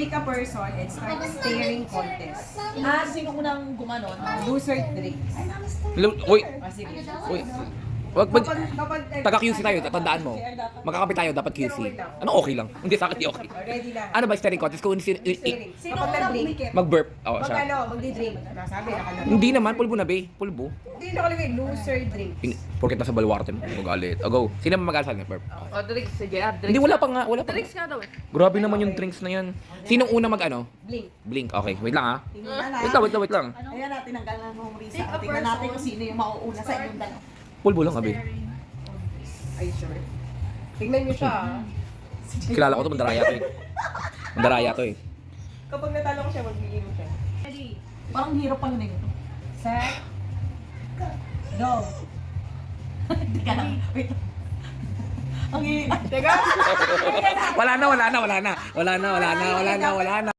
Pick a person and start staring contest. Sino unang gumanon? Loser drinks. Uy, Sige. uy. Wag mag Kapag taga QC tayo, tandaan mo. Magkakapit tayo dapat QC. Ano okay lang? Hindi sa akin di okay. Ready na. Ano ba staring contest kung Staring. Kapag nag-drink, mag-burp? Oo, siya. magdi-drink. Nasabi, nakalagay. Hindi naman pulbo na be, pulbo. Hindi nakalagay, loser drinks. Porket nasa baluarte mo, magalit. O go. Sino mag sa burp? O, drinks. Sige, drinks. Hindi wala pa nga, wala pa. Drinks nga daw eh. Grabe naman yung drinks na yan. Sinong una mag-ano? Blink. Blink. Okay, wait lang ha. Tingnan Wait lang. Ayan natin ang galang ng Risa. Tingnan natin kung sino yung mauuna sa inyong dalawa. Pulbo lang abi. Ay, sure. Tignan niyo siya. Kilala ko to, mandaraya to eh. Mandaraya to eh. Kapag natalo ko siya, mag-iinom siya. Parang hirap pang nito. Set. Go. Teka lang. Wait. Ang Teka. Wala na.